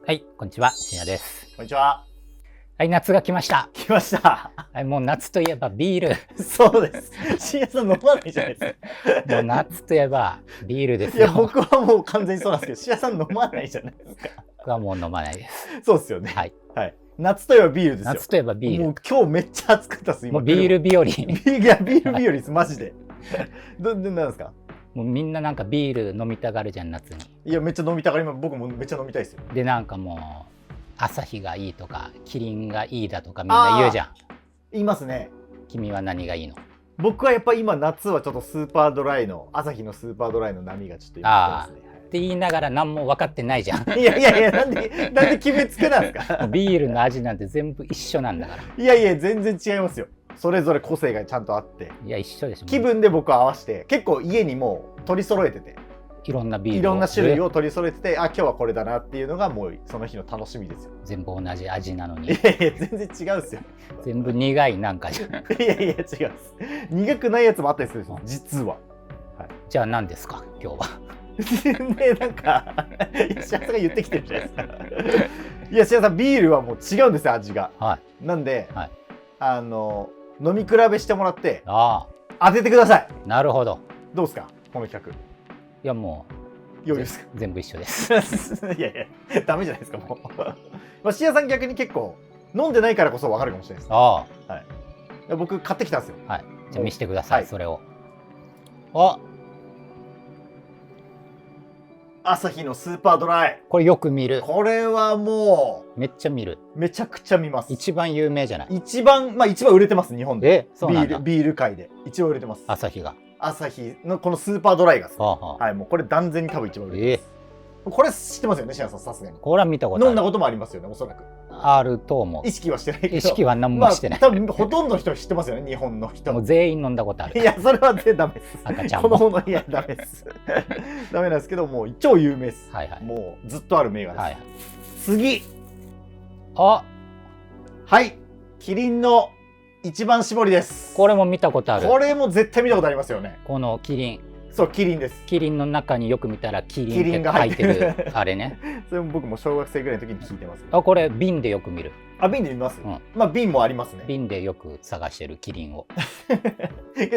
はい、こんにちは、深夜です。こんにちは。はい、夏が来ました。来ました。はい、もう夏といえばビール。そうです。深夜さん飲まないじゃないですか。もう夏といえばビールですよ。いや、僕はもう完全にそうなんですけど、深夜さん飲まないじゃないですか。僕はもう飲まないです。そうですよね。はい。はい。夏といえばビールですよ。夏といえばビール。もう今日めっちゃ暑かったです、今。もうビール日和。いや、ビール日和です、マジで。なんですか？もうみんななんかビール飲みたがるじゃん、夏に。いや、めっちゃ飲みたがります。僕もめっちゃ飲みたいですよ。で、なんかもう、朝日がいいとか、キリンがいいだとかみんな言うじゃん。言いますね。君は何がいいの？僕はやっぱ今夏はちょっとスーパードライの、朝日のスーパードライの波がちょっと今来てますね。って言いながら何も分かってないじゃん。いやいやいや、なんで決めつけなんですか？ビールの味なんて全部一緒なんだから。いやいや、全然違いますよ。それぞれ個性がちゃんとあって。いや、一緒でしょ。気分で僕は合わせて、結構家にもう取り揃えてて、いろんなビールを、いろんな種類を取り揃えてて、あ、今日はこれだなっていうのがもうその日の楽しみですよ。全部同じ味なのに。いやいや、全然違うんですよ。全部苦いなんかじゃん。いやいや、違うんです。苦くないやつもあったりするんですよ、実は。はい、じゃあ何ですか、今日は。ね、なんか、石原さんが言ってきてるじゃないですか。いや、石原さん、ビールはもう違うんですよ、味が。はい。なんで、はい、飲み比べしてもらって、当ててください。なるほど。どうですか、この企画。いや、もう良いですか？全部一緒です。いやいや、ダメじゃないですか、もう。まあ、シアさん逆に結構、飲んでないからこそ分かるかもしれないです。はい。僕、買ってきたんですよ。はい。じゃあ見せてください、はい、それを。朝日のスーパードライ。これよく見る。これはもうめっちゃ見る。めちゃくちゃ見ます。一番有名じゃない？一番売れてます、日本で。そうなんだ。ビール界で一番売れてます。朝日が。朝日のこのスーパードライが、はい、もうこれ断然に多分一番売れてます。これ知ってますよね、シアさん、さすがに。これは見たことある。飲んだこともありますよね、おそらく。あると思う。意識はしてないけど。意識は何もしてない。多分ほとんどの人知ってますよね、日本の人。もう全員飲んだことある。いや、それはダメです。赤ちゃんも。このもの、いや、ダメです。ダメなんですけど、もう超有名です。はいはい。もうずっとある銘柄です。はいはい、次。はい。キリンの一番搾りです。これも見たことある。これも絶対見たことありますよね。このキリン。そう、キリンです。キリンの中によく見たらキリンって書いてるあれね。それも僕も小学生ぐらいの時に聞いてます。これ瓶でよく見る。瓶で見ます。まあ瓶もありますね。瓶でよく探してるキリンを。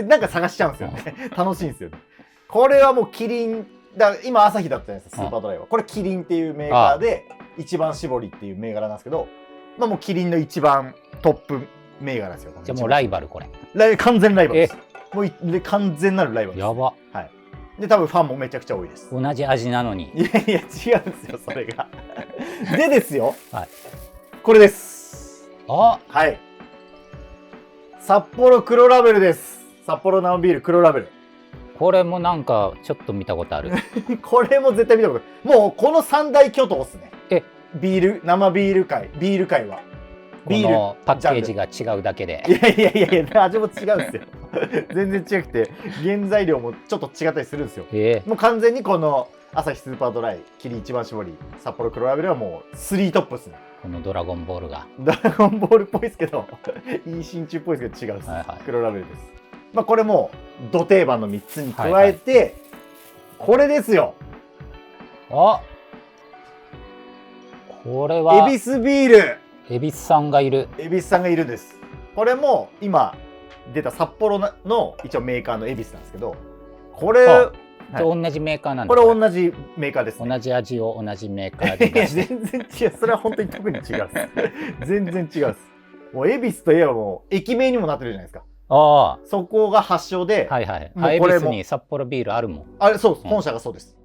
なんか探しちゃうんですよね。楽しいんですよね。これはもうキリン今朝日だったじゃないですか、スーパードライは。これキリンっていうメーカーで一番搾りっていう銘柄なんですけど、まあもうキリンの一番トップ銘柄ですよ。じゃあもうライバルこれ。完全ライバルです。もう完全なるライバルです。やば。はい。で、多分ファンもめちゃくちゃ多いです。同じ味なのに。いやいや、違うんですよ、それが。でですよ。はい。これです。はい。札幌黒ラベルです。札幌生ビール黒ラベル。これもなんかちょっと見たことある。これも絶対見たことある。もうこの三大巨頭っすね。生ビール界は。ビールのパッケージが違うだけで。いや、味も違うんですよ。全然違くて、原材料もちょっと違ったりするんですよ。もう完全にこの朝日スーパードライ、キリン一番搾り、札幌黒ラベルはもう3トップですね。このドラゴンボールが。ドラゴンボールっぽいですけど、いい真鍮っぽいですけど違うです。黒ラベルです。まあこれもド定番の3つに加えて、これですよ。これは。恵比寿ビール。恵比寿さんがいる。恵比寿さんがいるんです。これも今出た札幌の一応メーカーの恵比寿なんですけど、これ同じメーカーなんだ。これ同じメーカーです、ね。同じ味を同じメーカーで出して。全然違う。それは本当に特に違う。全然違う。もう恵比寿といえばもう駅名にもなってるじゃないですか。そこが発祥で。恵比寿に札幌ビールあるもん。あれそうです。本社がそうです。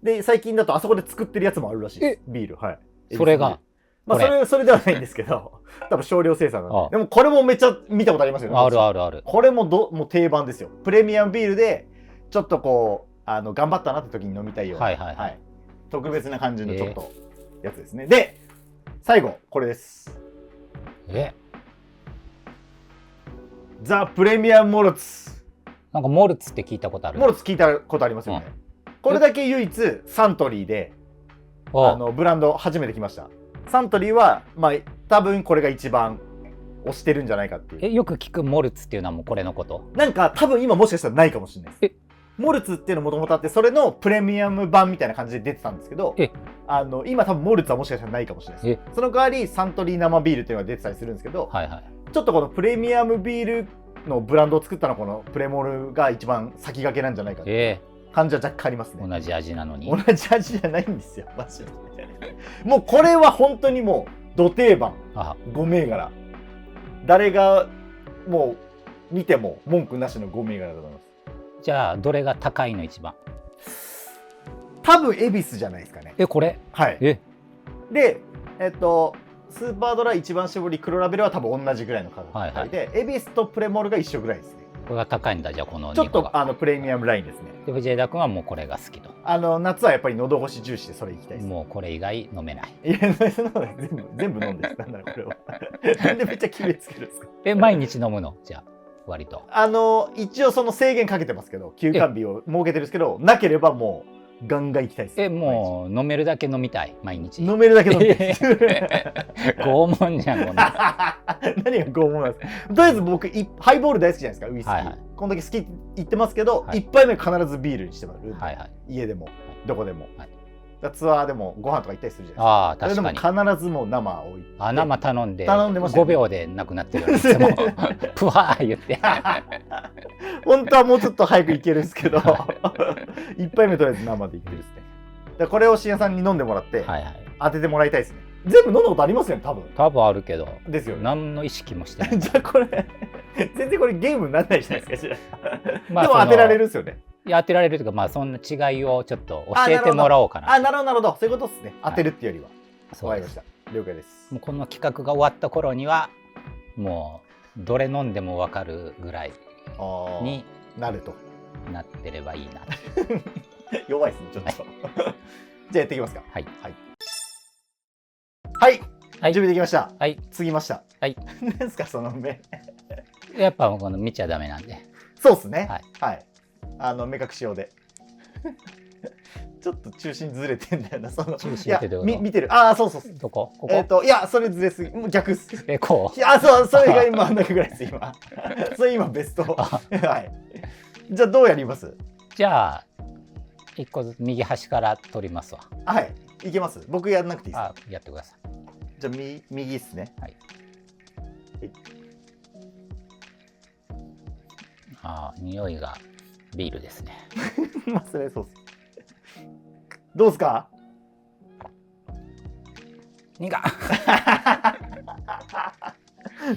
で最近だとあそこで作ってるやつもあるらしいです。ビール。はい。それが。まあそれではないんですけど、多分少量生産なんで。でもこれもめっちゃ見たことありますよね。ある。これももう定番ですよ。プレミアムビールでちょっとこう頑張ったなって時に飲みたいような、特別な感じのちょっとやつですね。で最後これです。ザ・プレミアムモルツ。なんかモルツって聞いたことある。モルツ聞いたことありますよね。これだけ唯一サントリーでブランド初めて来ました。サントリーはまあ多分これが一番推してるんじゃないかっていう。よく聞くモルツっていうのはもうこれのこと？なんか多分今もしかしたらないかもしれないです。モルツっていうのもともとあって、それのプレミアム版みたいな感じで出てたんですけど、今多分モルツはもしかしたらないかもしれないです。その代わりサントリー生ビールっていうのが出てたりするんですけど、はいはい。ちょっとこのプレミアムビールのブランドを作ったのはこのプレモルが一番先駆けなんじゃないかっていう感じは若干ありますね。同じ味なのに。同じ味じゃないんですよ、マジで。もうこれは本当にもうド定番5銘柄。誰がもう見ても文句なしの5銘柄だと思います。じゃあどれが高いの一番？多分恵比寿じゃないですかね。これ？はい。で、スーパードライ一番搾り黒ラベルは多分同じぐらいの価格で、恵比寿とプレモルが一緒ぐらいですね。これが高いんだ。じゃあこのちょっとプレミアムラインですね。で藤枝君はもうこれが好きと。夏はやっぱり喉越し重視でそれいきたいです。もうこれ以外飲めない。いや、そんなことない。全部飲んでなんだこれは。なんでめっちゃ決めつけるんですか。毎日飲むの？じゃあ割と。一応その制限かけてますけど、休館日を設けてるんですけど、なければもうガンガン行きたいです。もう飲めるだけ飲みたい、毎日。飲めるだけ飲みたい。拷問じゃん、こんな。何が拷問なんですか。とりあえず僕ハイボール大好きじゃないですか、ウイスキー。こんだけ好きって言ってますけど、1杯目必ずビールにしてもらう。家でもどこでも。ツアーでもご飯とか行ったりするじゃないですか。確かに。必ずもう生を置いて。生頼んで5秒でなくなってるんですよ。プワー言って。本当はもうちょっと早く行けるんですけど、1杯目とりあえず生で行ってるですね。これを深夜さんに飲んでもらって当ててもらいたいですね。全部飲んだことありますよね、多分あるけど。ですよね。何の意識もしてない。じゃあこれ全然これゲームにならないじゃないですか。でも当てられるんですよね。いや、当てられるというか、そんな違いをちょっと教えてもらおうかな。なるほど、そういうことですね。当てるっていうよりは。わかりました。了解です。もうこの企画が終わった頃にはもうどれ飲んでも分かるぐらいになるとなってればいいな。弱いですね、ちょっと。じゃあやっていきますか。はい。準備できました。継ぎました。何ですかその目。やっぱこの見ちゃダメなんで。そうですね。はい。目隠し用で。ちょっと中心ずれてんだよな。中心ってどういうこと？見てる。そう。どこ？ここ？いや、それずれすぎ。もう逆っす。こう？そう、それが今真ん中ぐらいです、今。それ今ベスト。はい。じゃあどうやります？じゃあ、1個ずつ右端から取りますわ。はい。いけます？僕やらなくていいですか？やってください。じゃあ右っすね。はい。匂いがビールですね。それそうっす。どうっすか？苦っ。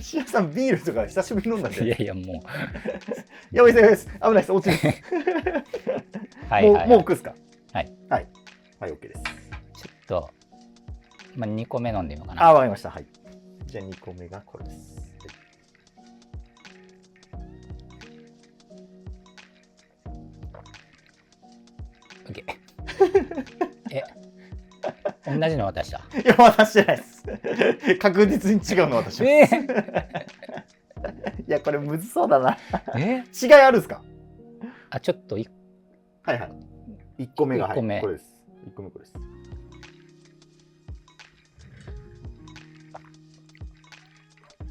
シアさんビールとか久しぶりに飲んだんで。いやもう。やばいです。危ないです。落ちる。もう置くっすか？はい。OK です。ちょっと2個目飲んでみようかな。わかりました。はい。じゃあ2個目がこれです。同じの渡した？いや、渡してないです。確実に違うの渡します。いや、これむずそうだな。違いあるんですか？ちょっとはい。1個目がこれです。1個目これです。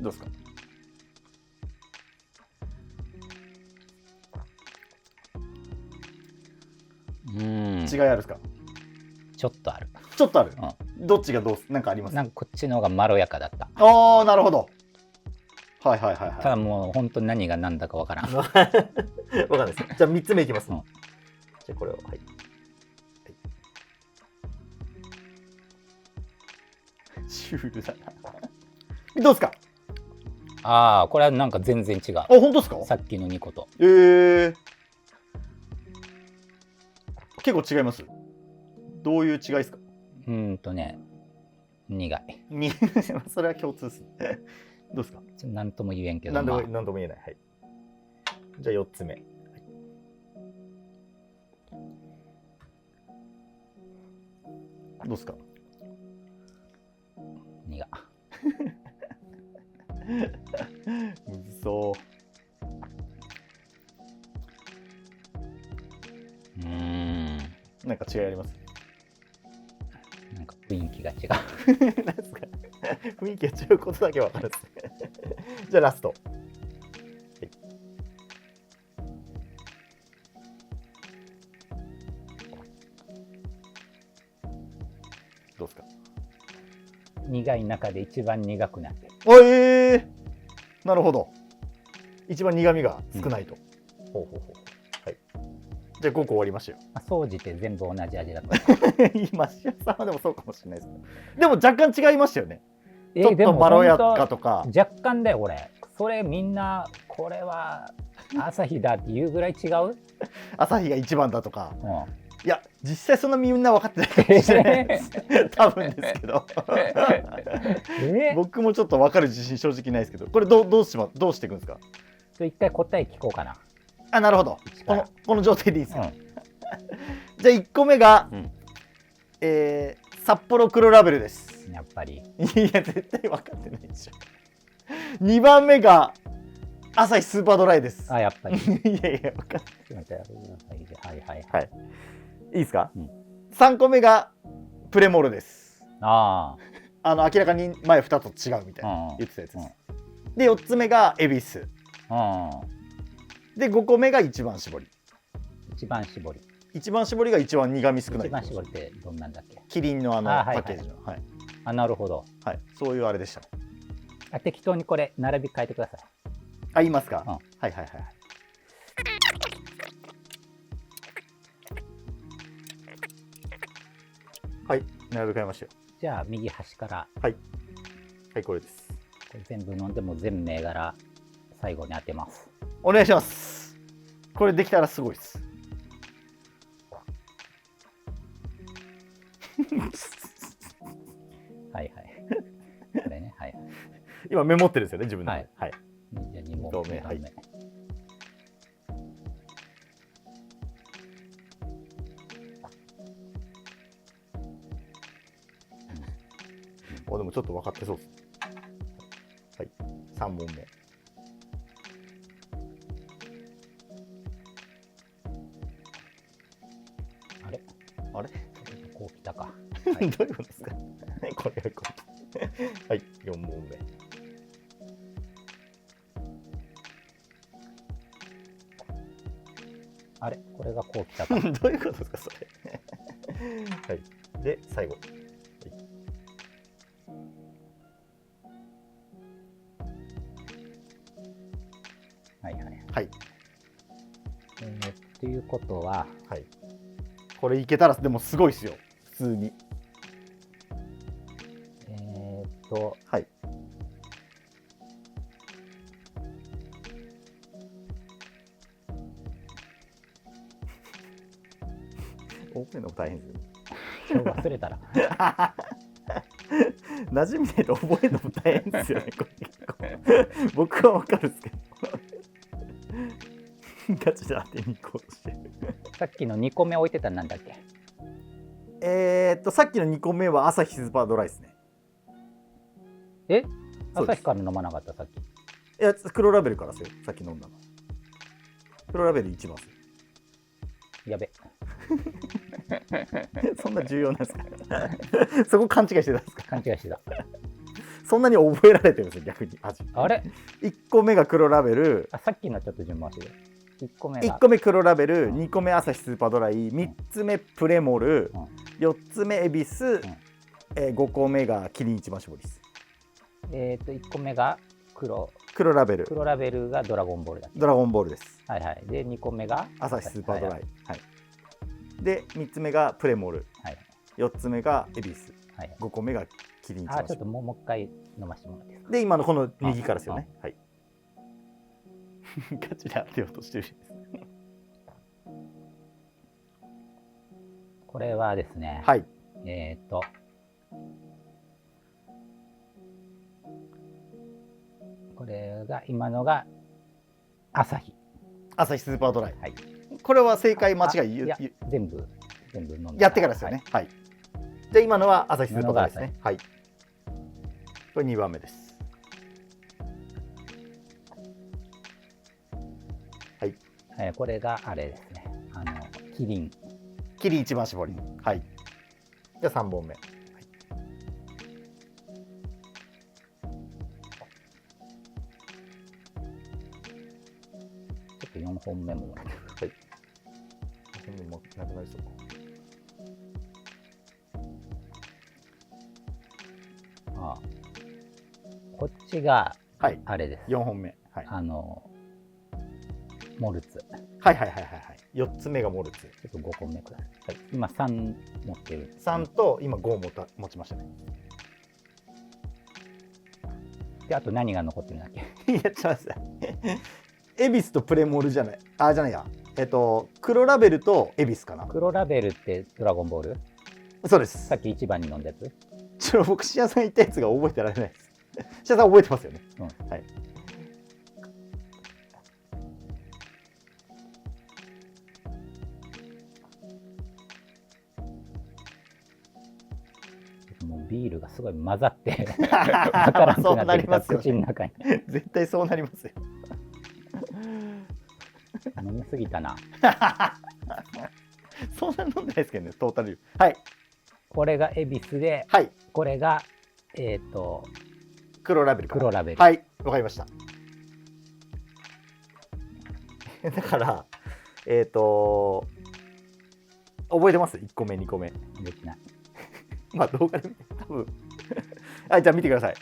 どうですか？違いあるんですか？ちょっとある。ちょっとある。どっちがなんかあります？なんかこっちの方がまろやかだった。なるほど。ただもう本当に何が何だかわからん。わかんないです。じゃあ3つ目いきます。じゃあこれをシュールだな。どうですか？これはなんか全然違う。本当ですか？さっきの2個と。結構違います？どういう違いですか？苦い。それは共通です。どうですか？何とも言えんけど。何とも言えない。はい。じゃあ4つ目。どうですか？苦。むずそう。なんか違いあります？なんか雰囲気が違う。なんですか？雰囲気が違うことだけ分かるんですね。じゃあラスト。苦い中で一番苦くなってる。なるほど。一番苦味が少ないと。ほうほうほう。はい。じゃあ5個終わりましたよ。総じて全部同じ味だった。今塩さんはでもそうかもしれないですけど。でも若干違いましたよね。ちょっとまろやかとか。若干だよこれ。それみんなこれは朝日だっていうぐらい違う？朝日が一番だとか。うん、いや実際そんなみんな分かってないかもしれないです多分ですけど僕もちょっと分かる自信正直ないですけど、これどうしていくんですか？一回答え聞こうかな。あ、なるほど。この状態でいいですか？うん、じゃあ1個目が、札幌黒ラベルです。やっぱり。いや絶対分かってないでしょ。2番目が朝日スーパードライです。あ、やっぱり。いやいや分かってない。はいはいはい。いいですか？3個目がプレモルです。明らかに前2つと違うみたいな言ってたやつです。で4つ目が恵比寿。で5個目が一番搾り。一番搾りが一番苦味少ない。一番搾りってどんなんだっけ？キリンのパッケージの。なるほど。はい、そういうあれでした。適当にこれ並び変えてください。言いますか？はいはいはい。はい、並べ替えましたよ。じゃあ右端から。はいこれです。これ全部飲んでも全銘柄最後に当てます。お願いします。これできたらすごいです。はいこれね、はい。今メモってるんですよね、自分で。はい。じゃあ2問目。はい。でもちょっと分かってそうです。はい、3問目。あれこうきたか。どういうことですか？これがこう。はい、4問目。これがこうきたか。どういうことですかそれ？はい。で最後。はい。ということは、はい。これいけたらでもすごいですよ。普通に。はい。覚えるのも大変ですよ。今日忘れたら。馴染みないと覚えるのも大変ですよね。これ結構僕はわかるんですけど。ガチで当てに行こうとしてる。さっきの2個目置いてたのなんだっけ？さっきの2個目は朝日スーパードライですね。朝日から飲まなかったさっき？いや黒ラベルからですよ。さっき飲んだの。黒ラベル1番ですよ。やべ。そんな重要なんですか？そこ勘違いしてたんですか？勘違いしてた。そんなに覚えられてるんですよ逆に味。あれ？1個目が黒ラベル。さっきのちょっと順番して1個目黒ラベル、2個目朝日スーパードライ、3つ目プレモル、4つ目恵比寿、5個目がキリン一番搾りです。1個目が黒ラベル。黒ラベルがドラゴンボールだっけ？ドラゴンボールです。はいはい。で2個目が朝日スーパードライ。はい。で3つ目がプレモル。はい。4つ目が恵比寿。はい。5個目がキリン一番搾り。ちょっともう一回飲ませてもらっていいですか？で今のこの右からですよね。はい。ガチで当てようとしてるしです。これはですね。はい。これが今のが朝日スーパードライ。はい。これは正解間違い全部飲んでやってからですよね。はい。じゃあ今のは朝日スーパードライですね。はい。これ2番目です。はい。これがあれですね。キリン一番搾り。はい。じゃあ3本目。ちょっと4本目ももらってはい。4本目もなくなりそう。ああ、こっちがはい。あれです。4本目。はい。モルツ。はいはいはいはいはい。4つ目がモルツ。ちょっと5個目ください。はい、今3持ってる。3と今5持ちましたね。で、あと何が残ってるんだっけ？いや、ちょっと待って。恵比寿とプレモルじゃない。あ、じゃないや。黒ラベルと恵比寿かな。黒ラベルってドラゴンボール？そうです。さっき一番に飲んだやつ？僕、シアさん言ったやつが覚えてられないです。シアさん覚えてますよね。うん、はい。もうビールがすごい混ざって分からなくなってきた口の中に。絶対そうなりますよ。飲みすぎたな。そんな飲んでないですけどね、トータル。はい。これが恵比寿で、はい。これが黒ラベルか。黒ラベル。はい、わかりました。だから覚えてます？1個目2個目。できない。まあ動画で多分はい、じゃあ見てください。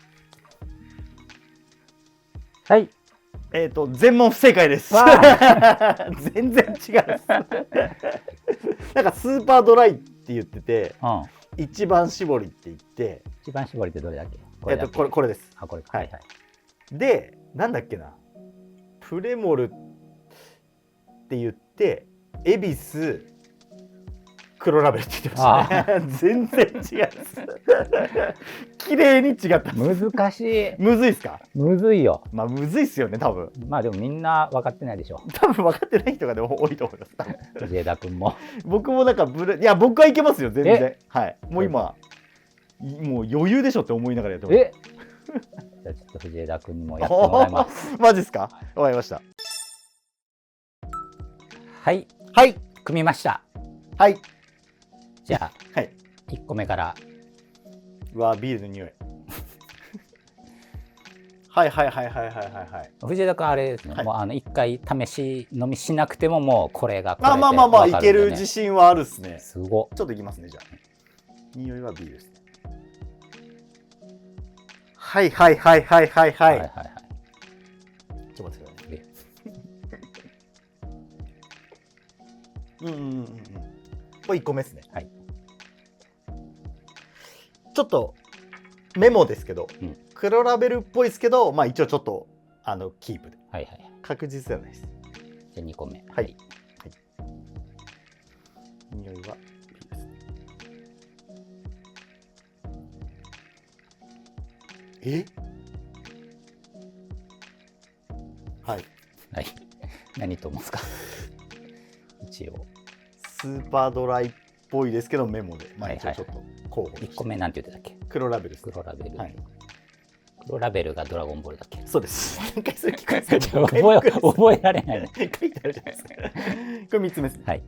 はい。全問不正解です。全然違うです。なんかスーパードライって言ってて、一番搾りって言って、一番搾りってどれだっけ？これです。あ、これ。はい。で、なんだっけな、プレモルって言って恵比寿黒ラベルって言ってましたね。全然違います。綺麗に違った。難しい。むずいっすか？むずいよ。まあむずいっすよね、多分。まあでもみんな分かってないでしょ。多分分かってない人がでも多いと思います。藤枝君も。僕もなんかいや、僕はいけますよ、全然。はい。もう今もう余裕でしょって思いながらやってます。じゃあちょっと藤枝君にもやってもらいます。マジっすか？わかりました。はい。はい。組みました。はい。じゃあ、はい、1個目から。うわ、ビールの匂い。はいはいはいはいはいはい。藤枝君あれですね、もう1回試し飲みしなくてももうこれがこれでまあまあまあいける自信はあるっすね。すご。ちょっといきますね、じゃあ。匂いはビールですね。はいはいはいはいはいはい。ちょっと待ってくださいね。これ1個目ですね。はい。ちょっとメモですけど、黒ラベルっぽいですけど、まあ一応ちょっとキープで。はいはい。確実ではないです。じゃあ2個目。はい。はい。匂いはビールですね。はい。はい。何と思うんですか？一応。スーパードライっぽいですけどメモで。まあ一応ちょっと候補。1個目なんて言ってたっけ？黒ラベルです。黒ラベル。はい。黒ラベルがドラゴンボールだっけ？そうです。何回それ聞くんですか？覚えられない。書いてあるじゃないですか。これ3つ目ですね。はい。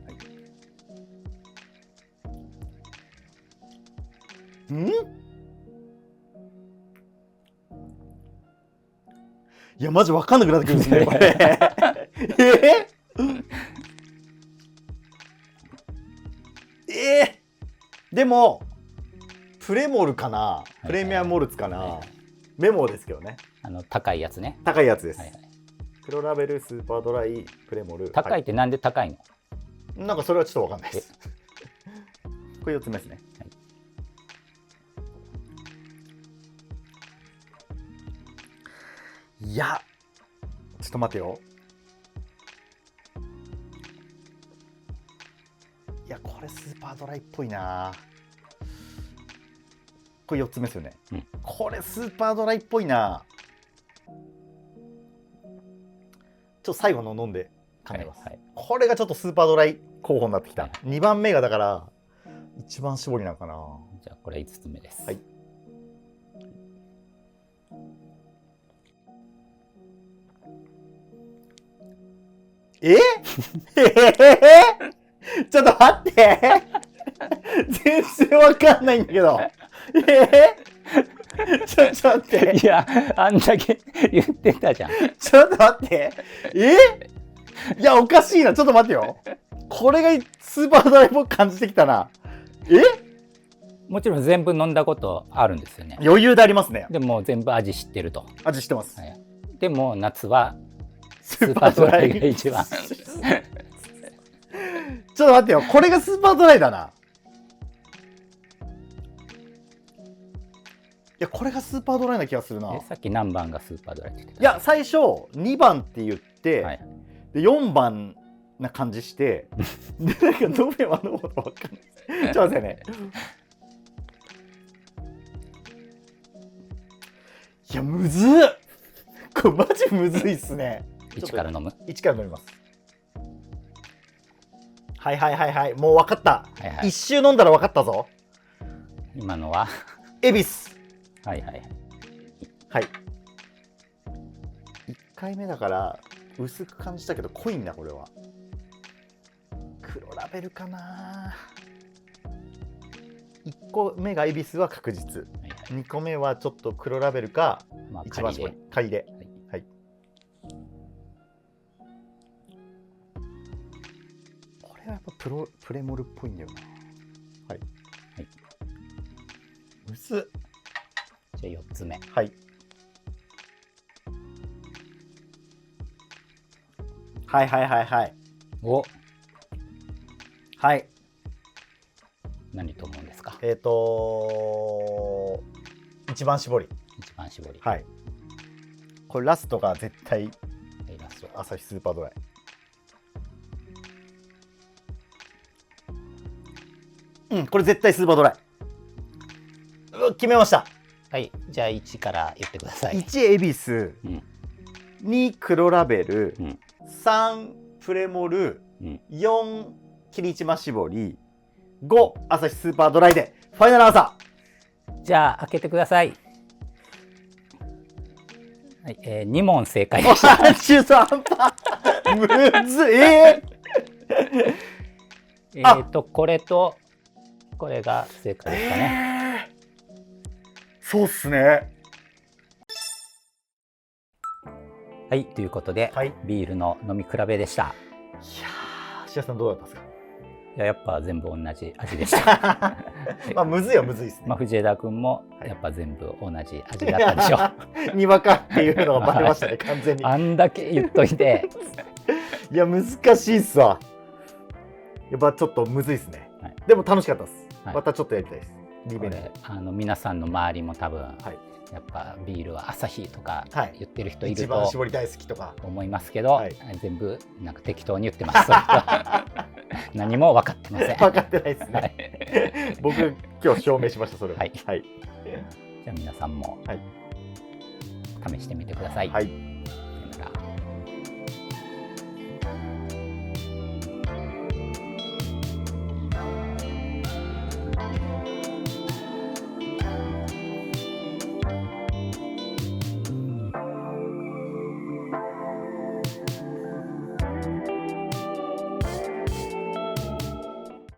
いやマジ分かんなくなってくるんですねこれ。でもプレモルかな、プレミアムモルツかな、メモですけどね。高いやつね。高いやつです。黒ラベル、スーパードライ、プレモル。高いってなんで高いの？なんかそれはちょっと分かんないです。これ4つ目ですね。いや、ちょっと待てよ。いや、これスーパードライっぽいな。これ4つ目ですよね。これスーパードライっぽいな。ちょっと最後の飲んで考えます。これがちょっとスーパードライ候補になってきた。2番目がだから一番絞りなのかな。じゃあこれ5つ目です。はい。ちょっと待って。全然わかんないんだけど。ちょっと待って。いや、あんだけ言ってたじゃん。ちょっと待って。いや、おかしいな。ちょっと待ってよ。これがスーパードライブを感じてきたな。もちろん全部飲んだことあるんですよね。余裕でありますね。でも全部味知ってると。味知ってます。はい、でも夏はスーパードライが一番。ちょっと待ってよ、これがスーパードライだな。いや、これがスーパードライな気がするな。さっき何番がスーパードライって言ってた？いや、最初2番って言って、はい、で4番な感じしてでなんか飲めば飲むほど分かんない。ちょっと待ってね。いや、むずっ。これマジむずいっすね。1から飲む？1から飲みます。はいはいはいはい、もう分かった。はいはい、一周飲んだら分かったぞ。今のは恵比寿。はいはいはい。1回目だから薄く感じたけど濃いんだこれは。黒ラベルかな。1個目が恵比寿は確実、はいはい、2個目はちょっと黒ラベルか、まあ、一番仮で、はいはい、これはやっぱプレモルっぽいんだよな。はい、はい、むずっ。じゃあ4つ目。はい、はいはいはいはい。お、はい。何と思うんですか？一番搾り。一番搾り。はい。これラストが絶対、はい、ラスト。アサヒスーパードライ。うん、これ絶対スーパードライ。決めました。はい、じゃあ1から言ってください。1恵比寿、うん、2黒ラベル、うん、3プレモル、うん、4霧島搾り、5アサヒスーパードライでファイナルアンサー。じゃあ開けてください。はい、2問正解でした。中途半端。むずこれとこれが正解ですかね。そうっすね。はい、ということで、はい、ビールの飲み比べでした。いやー、石田さんどうだったんですか？いや、やっぱ全部同じ味でした。まあむずいはむずいですね。まあ藤枝君もやっぱ全部同じ味だったでしょう。にわかっていうのがバレましたね、完全に。あんだけ言っといて。いや難しいっすわ。やっぱちょっとむずいっすね。はい、でも楽しかったです。はい、またちょっとやりたいです。リベンジ。皆さんの周りも多分、はい、やっぱビールはアサヒとか言ってる人いると、一番搾り大好きとか思いますけど、はい、全部なんか適当に言ってます。何も分かってません。分かってないですね。はい、僕今日証明しましたそれは。はい。はい、じゃあ皆さんも試してみてください。はい。